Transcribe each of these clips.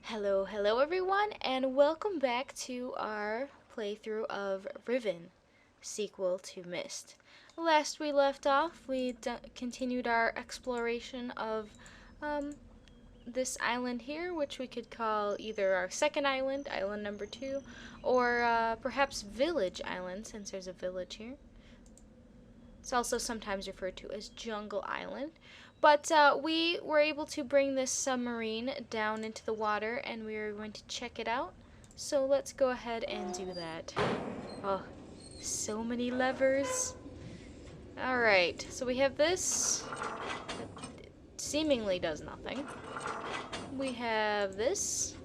Hello everyone, and welcome back to our playthrough of Riven, sequel to Myst. Last we left off, we continued our exploration of this island here, which we could call either our second island, island number 2, or perhaps Village Island, since there's a village here. It's also sometimes referred to as Jungle Island. But we were able to bring this submarine down into the water, and we are going to check it out. So let's go ahead and do that. Oh, so many levers. Alright, so we have this. It seemingly does nothing. We have this.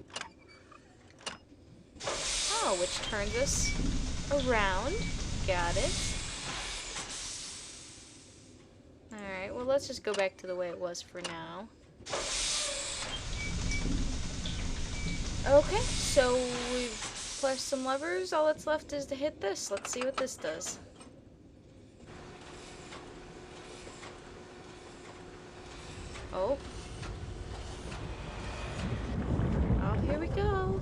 Oh, which turns us around. Got it. Alright, well let's just go back to the way it was for now. Okay, so we've pressed some levers. All that's left is to hit this. Let's see what this does. Oh. Oh, here we go.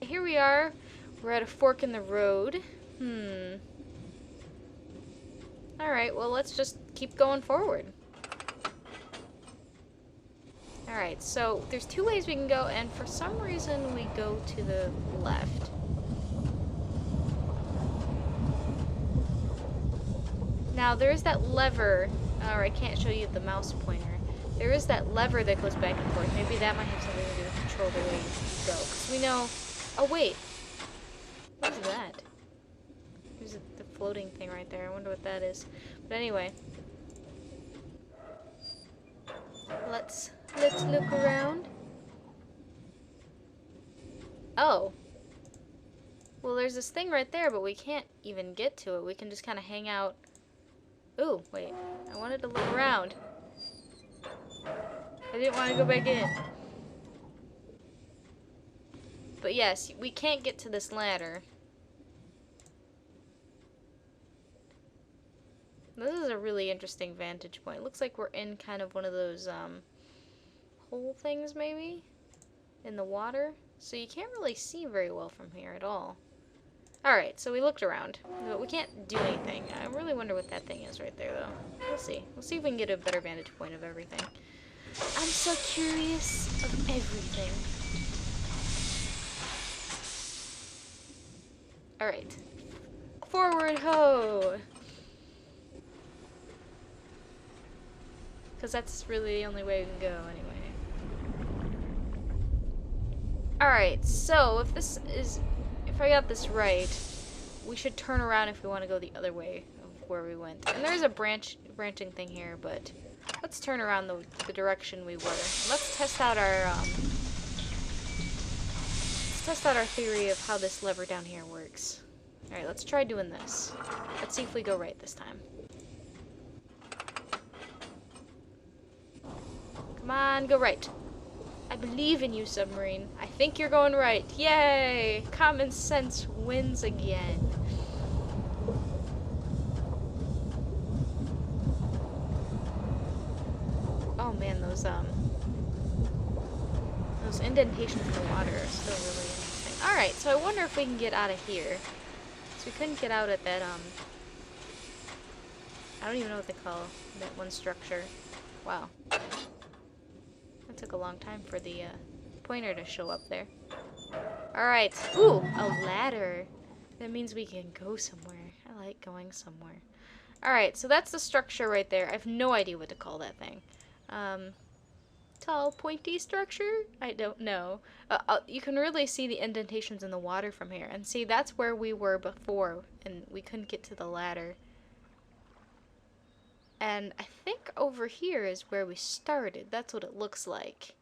Here we are. We're at a fork in the road. Alright, well let's just keep going forward. Alright, so there's two ways we can go, and for some reason we go to the left. Now there's that lever, or I can't show you the mouse pointer. There is that lever that goes back and forth. Maybe that might have something to do with control the way you go. Because we know... Oh wait! What is that? There's the floating thing right there. I wonder what that is. But anyway. Let's look around. Oh. Well, there's this thing right there, but we can't even get to it. We can just kind of hang out. Ooh, wait. I wanted to look around. I didn't want to go back in. But yes, we can't get to this ladder. This is a really interesting vantage point. It looks like we're in kind of one of those hole things, maybe, in the water. So you can't really see very well from here at all. Alright, so we looked around, but we can't do anything. I really wonder what that thing is right there, though. We'll see. We'll see if we can get a better vantage point of everything. I'm so curious of everything. Alright. Forward, ho! Because that's really the only way we can go, anyway. Alright, so if I got this right, we should turn around if we want to go the other way of where we went. And there's a branching thing here, but let's turn around the direction we were. Let's test out our theory of how this lever down here works. Alright, let's try doing this. Let's see if we go right this time. Come on, go right. I believe in you, Submarine. I think you're going right. Yay! Common sense wins again. Oh man, those indentations in the water are still really interesting. Alright, so I wonder if we can get out of here. So we couldn't get out at that, I don't even know what they call that one structure. Wow. That took a long time for the pointer to show up there. Alright. Ooh, a ladder. That means we can go somewhere. I like going somewhere. Alright, so that's the structure right there. I have no idea what to call that thing. Tall, pointy structure? I don't know. You can really see the indentations in the water from here. And see, that's where we were before, and we couldn't get to the ladder. And I think over here is where we started. That's what it looks like.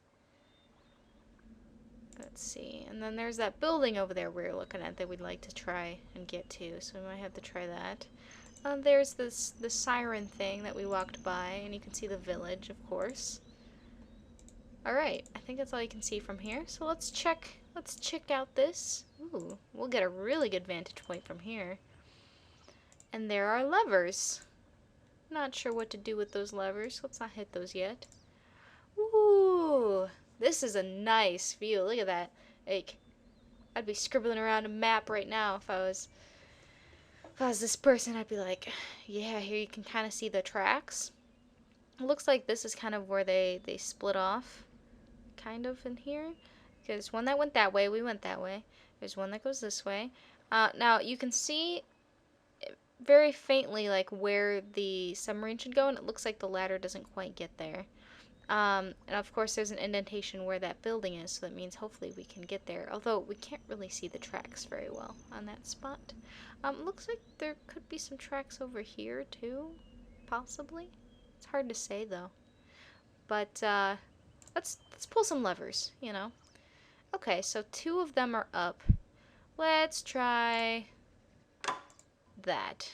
Let's see. And then there's that building over there we're looking at that we'd like to try and get to. So we might have to try that. There's the siren thing that we walked by. And you can see the village, of course. Alright. I think that's all you can see from here. So let's check out this. Ooh. We'll get a really good vantage point from here. And there are levers. Not sure what to do with those levers. Let's not hit those yet. Ooh, this is a nice view. Look at that. Like, I'd be scribbling around a map right now if I was this person. I'd be like, yeah, here you can kind of see the tracks. It looks like this is kind of where they split off, kind of in here. Because one that went that way, we went that way. There's one that goes this way. Now you can see very faintly like where the submarine should go, and it looks like the ladder doesn't quite get there. And of course there's an indentation where that building is, so that means hopefully we can get there. Although we can't really see the tracks very well on that spot. Looks like there could be some tracks over here too, possibly. It's hard to say though. But let's pull some levers, you know. Okay, so 2 of them are up. Let's try that.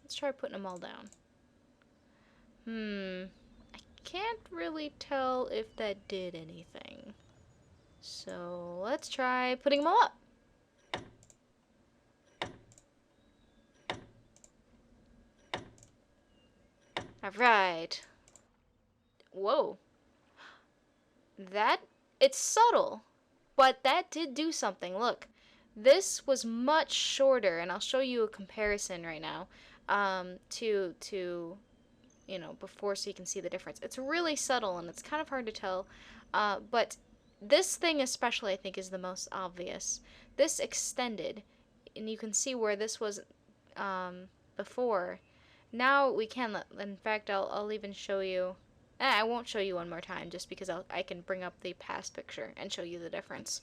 Let's try putting them all down. I can't really tell if that did anything. So let's try putting them all up. Alright. Whoa. It's subtle, but that did do something. Look, this was much shorter, and I'll show you a comparison right now, to you know, before, so you can see the difference. It's really subtle, and it's kind of hard to tell, but this thing especially, I think, is the most obvious. This extended, and you can see where this was before. Now we can, in fact, I'll even show you. I won't show you one more time, just because I can bring up the past picture and show you the difference.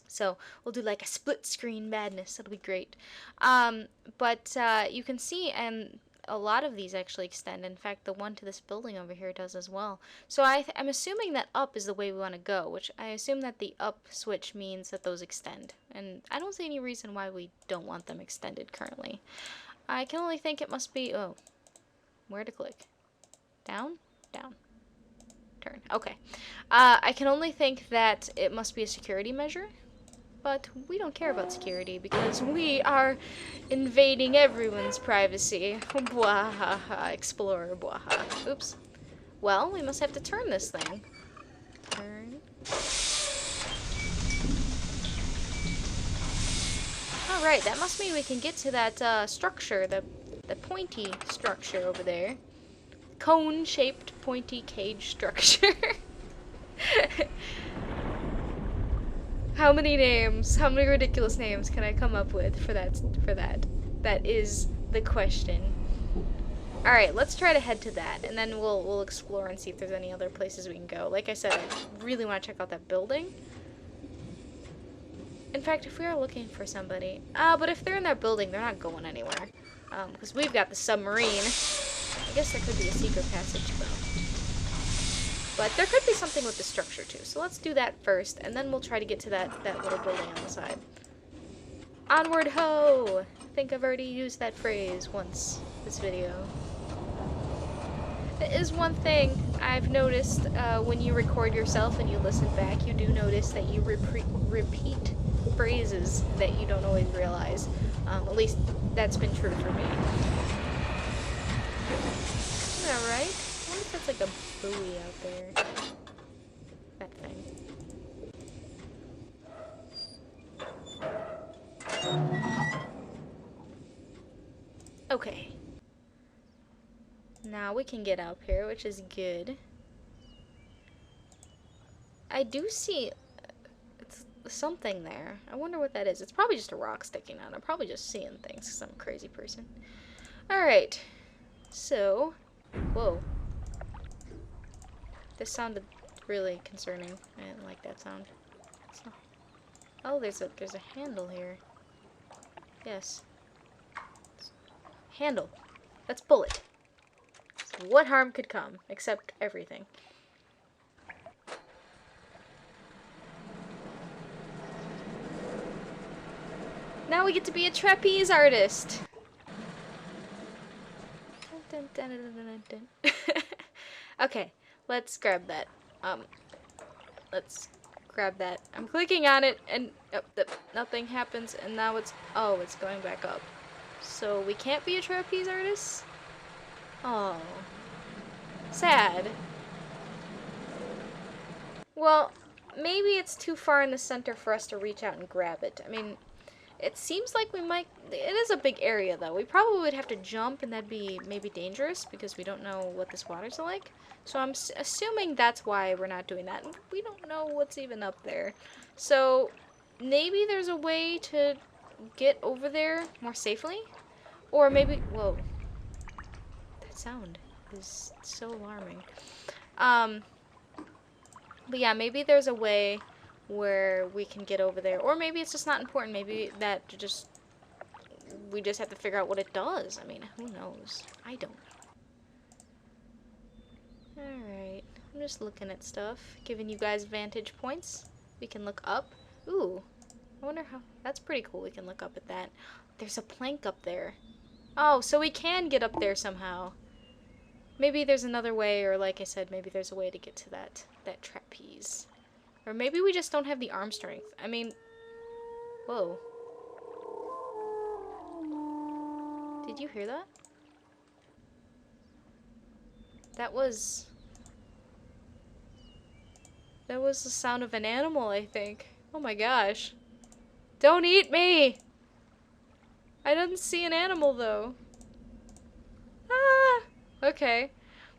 So we'll do like a split screen madness. That'll be great. But you can see, and a lot of these actually extend. In fact, the one to this building over here does as well. So I'm assuming that up is the way we want to go, which I assume that the up switch means that those extend. And I don't see any reason why we don't want them extended currently. I can only think it must be, oh, where to click? Down? Down. Turn. Okay. I can only think that it must be a security measure, but we don't care about security because we are invading everyone's privacy. Bwahaha, explorer, bwaha. Oops. Well, we must have to turn this thing. Turn. Alright, that must mean we can get to that structure, the pointy structure over there. Cone-shaped pointy cage structure. How many names, how many ridiculous names can I come up with for that? That is the question. Alright, let's try to head to that, and then we'll explore and see if there's any other places we can go. Like I said, I really want to check out that building. In fact, if we are looking for somebody... but if they're in that building, they're not going anywhere. Because we've got the submarine. I guess there could be a secret passage, though. But there could be something with the structure, too. So let's do that first, and then we'll try to get to that little building on the side. Onward ho! I think I've already used that phrase once this video. There is one thing I've noticed when you record yourself and you listen back. You do notice that you repeat phrases that you don't always realize. At least that's been true for me. Isn't that right? I wonder if that's like a buoy out there. That thing. Okay. Now we can get up here, which is good. I do see something there. I wonder what that is. It's probably just a rock sticking out. I'm probably just seeing things because I'm a crazy person. Alright. So, whoa. This sounded really concerning. I didn't like that sound. So, oh, there's a handle here. Yes. Handle. Let's pull it. So what harm could come? Except everything. Now we get to be a trapeze artist. Dun, dun, dun, dun, dun, dun. Okay, let's grab that. Let's grab that. I'm clicking on it, and nothing happens. And now it's going back up. So we can't be a trapeze artist? Oh. Sad. Well, maybe it's too far in the center for us to reach out and grab it. I mean, it seems like we might... It is a big area, though. We probably would have to jump, and that'd be maybe dangerous, because we don't know what this water's like. So I'm assuming that's why we're not doing that. We don't know what's even up there. So maybe there's a way to get over there more safely? Or maybe... Whoa. That sound is so alarming. But yeah, maybe there's a way where we can get over there. Or maybe it's just not important. Maybe that just... We just have to figure out what it does. I mean, who knows? I don't know. Alright. I'm just looking at stuff. Giving you guys vantage points. We can look up. Ooh. I wonder how... That's pretty cool. We can look up at that. There's a plank up there. Oh, so we can get up there somehow. Maybe there's another way, or like I said, maybe there's a way to get to that trapeze. Or maybe we just don't have the arm strength. I mean... Whoa. Did you hear that? That was the sound of an animal, I think. Oh my gosh. Don't eat me! I didn't see an animal, though. Ah! Okay.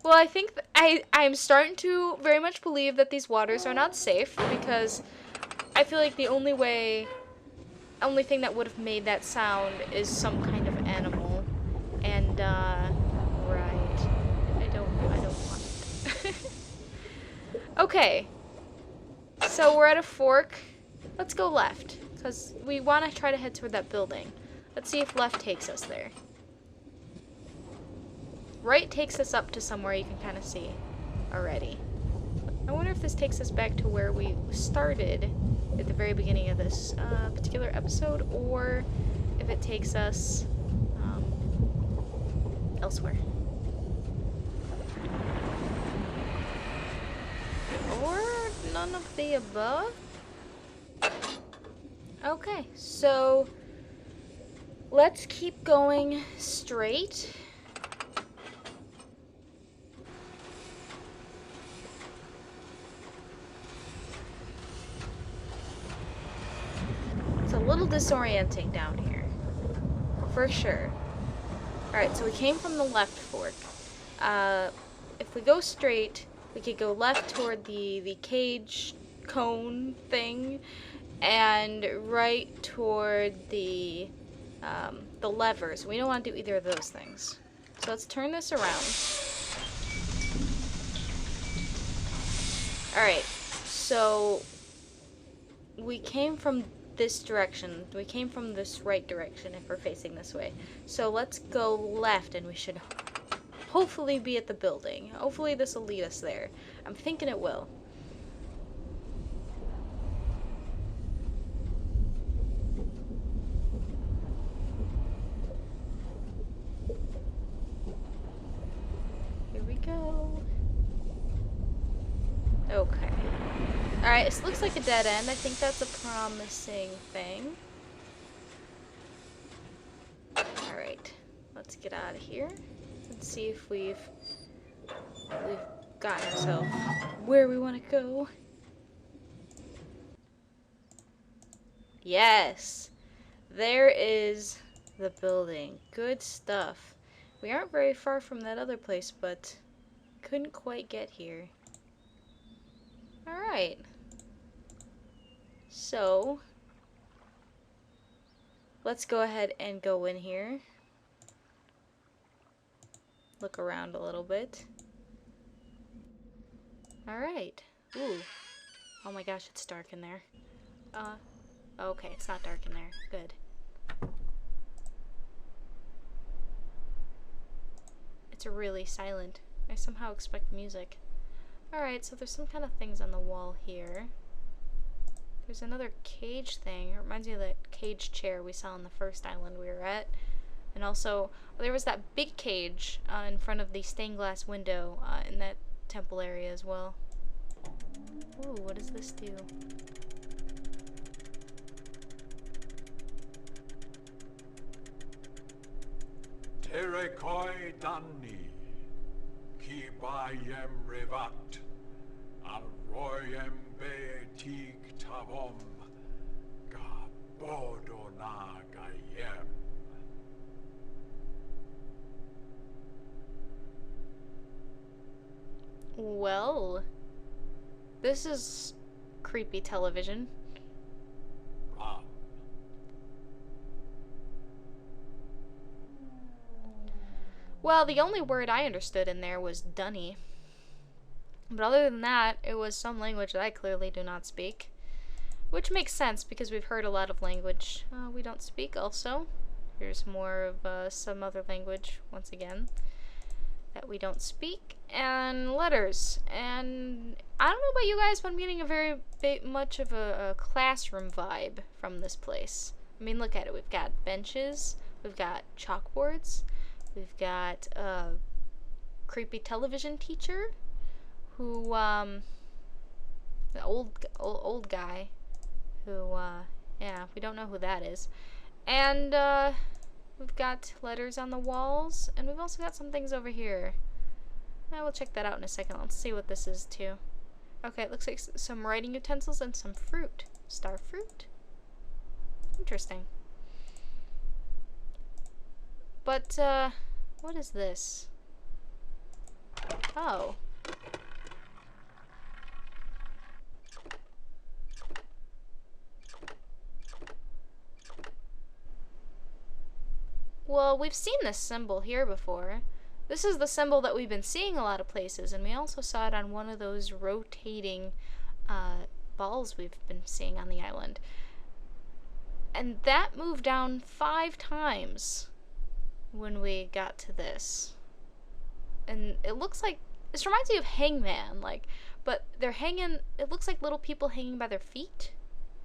Well, I think I'm starting to very much believe that these waters are not safe, because I feel like the only thing that would have made that sound is some kind of animal. And, right. I don't want it. Okay. So we're at a fork. Let's go left, because we want to try to head toward that building. Let's see if left takes us there. Right takes us up to somewhere you can kind of see already. I wonder if this takes us back to where we started at the very beginning of this particular episode, or if it takes us elsewhere. Or none of the above? Okay, so let's keep going straight. It's a little disorienting down here, for sure. Alright, so we came from the left fork. If we go straight, we could go left toward the cage cone thing, and right toward the levers. We don't want to do either of those things. So let's turn this around. Alright, so we came from this direction. We came from this right direction if we're facing this way. So let's go left, and we should hopefully be at the building. Hopefully this will lead us there. I'm thinking it will. Here we go. Okay. Alright, this looks like a dead end. I think that's a promising thing. Alright, let's get out of here. Let's see if we've gotten ourselves where we want to go. Yes! There is the building. Good stuff. We aren't very far from that other place, but couldn't quite get here. Alright. So, let's go ahead and go in here. Look around a little bit. Alright. Ooh. Oh my gosh, it's dark in there. Okay, it's not dark in there. Good. It's really silent. I somehow expect music. Alright, so there's some kind of things on the wall here. There's another cage thing. It reminds me of that cage chair we saw on the first island we were at. And also, there was that big cage in front of the stained glass window in that temple area as well. Ooh, what does this do? Erekoi Danni, Ki Bayem Revat, Alroyem Betig Tavom, Gabodona Gayem. Well, this is creepy television. Ram. Well, the only word I understood in there was Dunny. But other than that, it was some language that I clearly do not speak. Which makes sense because we've heard a lot of language we don't speak also. Here's more of some other language, once again, that we don't speak. And letters. And I don't know about you guys, but I'm getting a very much of a classroom vibe from this place. I mean, look at it. We've got benches. We've got chalkboards. We've got a creepy television teacher who, the old guy who, yeah, we don't know who that is. And, we've got letters on the walls, and we've also got some things over here. I will check that out in a second. Let's see what this is, too. Okay, it looks like some writing utensils and some fruit. Star fruit? Interesting. But, what is this? Oh. Well, we've seen this symbol here before. This is the symbol that we've been seeing a lot of places, and we also saw it on one of those rotating balls we've been seeing on the island. And that moved down 5 times when we got to this. And it looks like, this reminds me of Hangman, like, but they're hanging, it looks like little people hanging by their feet.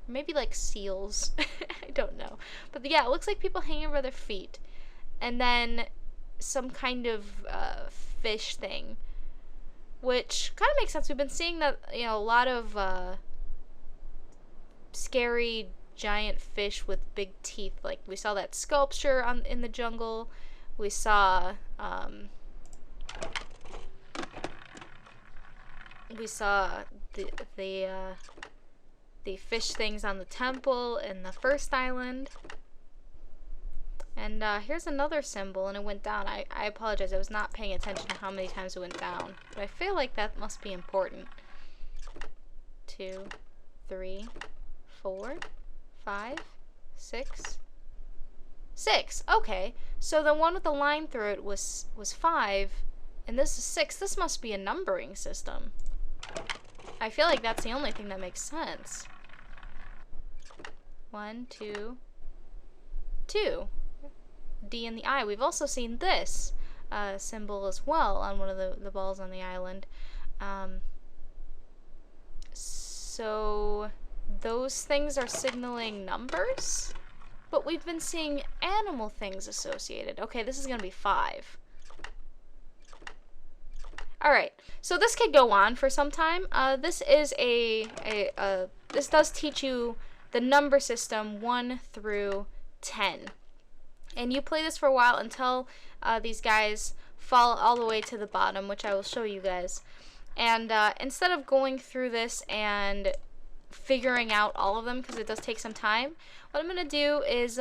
Maybe like seals. I don't know. But yeah, it looks like people hanging by their feet. And then some kind of fish thing. Which kind of makes sense. We've been seeing that, you know, a lot of scary giant fish with big teeth. Like we saw that sculpture in the jungle. We saw the fish things on the temple in the first island. And here's another symbol, and it went down. I apologize, I was not paying attention to how many times it went down. But I feel like that must be important. 2, 3, 4, 5, 6. 6! Okay, so the one with the line through it was 5, and this is 6. This must be a numbering system. I feel like that's the only thing that makes sense. 1, 2, 2. D in the eye. We've also seen this symbol as well on one of the balls on the island. So those things are signaling numbers, but we've been seeing animal things associated. Okay, this is gonna be 5. Alright, so this could go on for some time. This is this does teach you the number system 1 through 10. And you play this for a while until these guys fall all the way to the bottom, which I will show you guys. And instead of going through this and figuring out all of them, because it does take some time, what I'm going to do is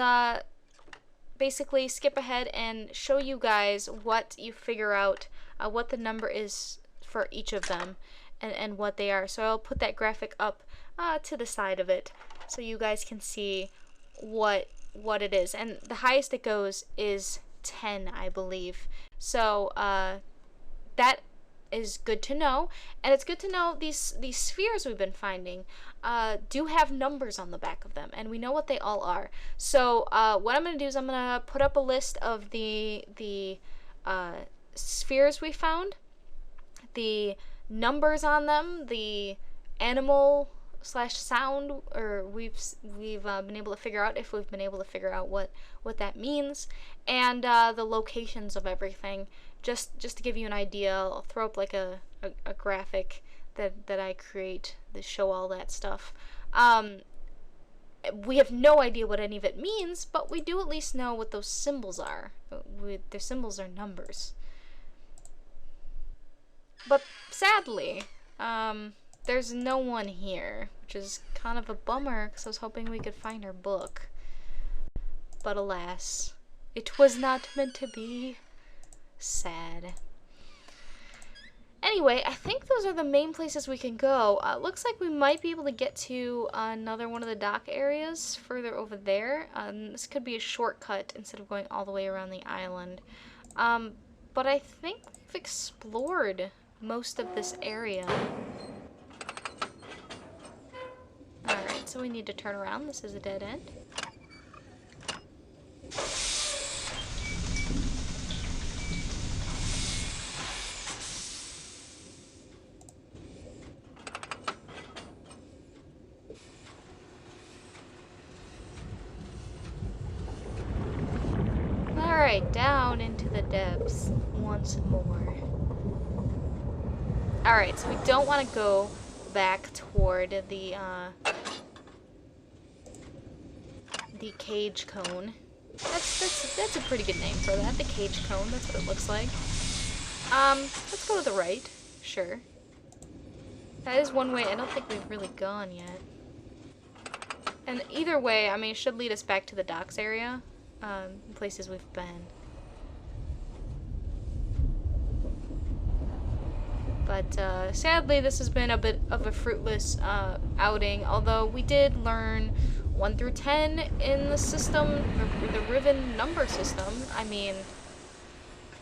basically skip ahead and show you guys what you figure out, what the number is for each of them, and what they are. So I'll put that graphic up to the side of it so you guys can see what it is. And the highest it goes is 10, I believe. So that is good to know. And it's good to know these spheres we've been finding do have numbers on the back of them, and we know what they all are. So what I'm going to do is I'm going to put up a list of the spheres we found, the numbers on them, the animal / sound, or we've been able to figure out, if we've been able to figure out what that means, and the locations of everything, just to give you an idea. I'll throw up like a graphic that I create to show all that stuff. We have no idea what any of it means, but we do at least know what those symbols are. Their symbols are numbers. But sadly, there's no one here, which is kind of a bummer because I was hoping we could find our book. But alas, it was not meant to be. Sad. Anyway, I think those are the main places we can go. Looks like we might be able to get to another one of the dock areas further over there. This could be a shortcut instead of going all the way around the island. But I think we've explored most of this area. Alright, so we need to turn around. This is a dead end. Alright, down into the depths once more. Alright, so we don't want to go back toward the cage cone. That's a pretty good name for that. The cage cone, that's what it looks like. Let's go to the right. Sure. That is one way I don't think we've really gone yet. And either way, I mean, it should lead us back to the docks area. Places we've been. But sadly, this has been a bit of a fruitless outing, although we did learn 1 through 10 in the system, the Riven number system. I mean,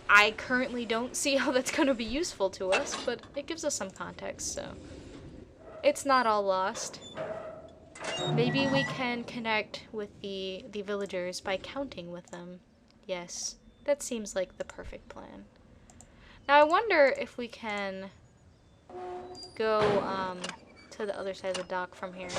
I currently don't see how that's going to be useful to us, but it gives us some context, so it's not all lost. Maybe we can connect with the villagers by counting with them. Yes, that seems like the perfect plan. Now I wonder if we can go to the other side of the dock from here.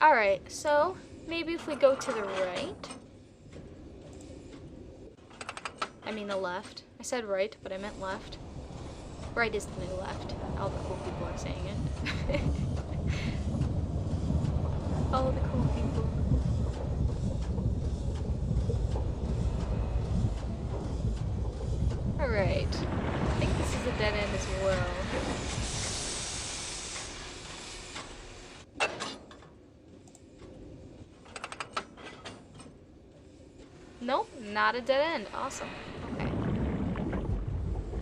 Alright, so maybe if we go to the right. I mean the left. I said right, but I meant left. Right is the new left. All the cool people are saying it. All the cool people. Alright. I think this is a dead end as well. Nope, not a dead end. Awesome. Okay.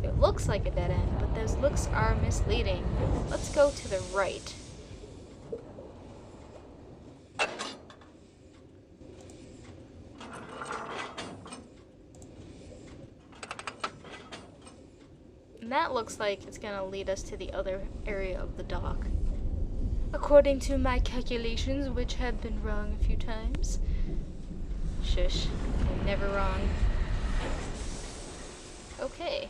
It looks like a dead end, but those looks are misleading. Let's go to the right. And that looks like it's gonna lead us to the other area of the dock. According to my calculations, which have been wrong a few times. Shush. I'm never wrong. Okay.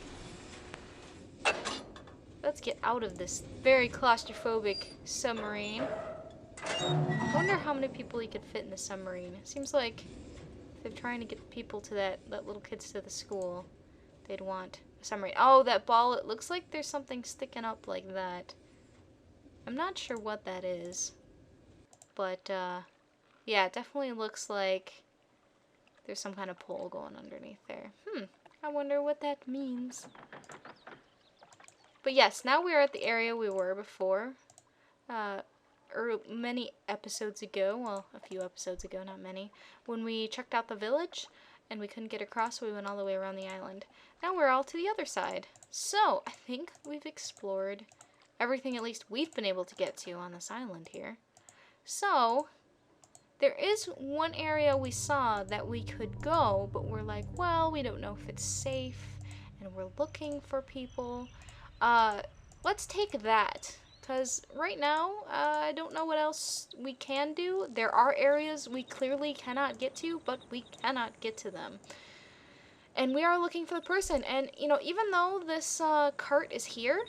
Let's get out of this very claustrophobic submarine. I wonder how many people you could fit in the submarine. It seems like if they're trying to get people to that little kids to the school, they'd want a submarine. Oh, that ball, it looks like there's something sticking up like that. I'm not sure what that is. But, yeah, it definitely looks like there's some kind of pole going underneath there. I wonder what that means. But yes, now we're at the area we were before. Many episodes ago, well, a few episodes ago, not many, when we checked out the village and we couldn't get across, so we went all the way around the island. Now we're all to the other side. So, I think we've explored everything at least we've been able to get to on this island here. So, there is one area we saw that we could go, but we're like, well, we don't know if it's safe, and we're looking for people. Let's take that, because right now, I don't know what else we can do. There are areas we clearly cannot get to, but we cannot get to them. And we are looking for the person. And, you know, even though this cart is here,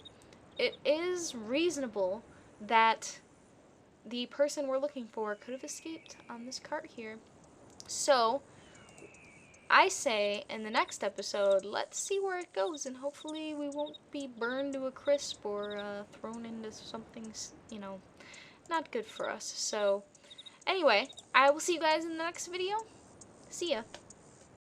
it is reasonable that the person we're looking for could have escaped on this cart here. So, I say in the next episode, let's see where it goes, and hopefully we won't be burned to a crisp or thrown into something, you know, not good for us. So, anyway, I will see you guys in the next video. See ya.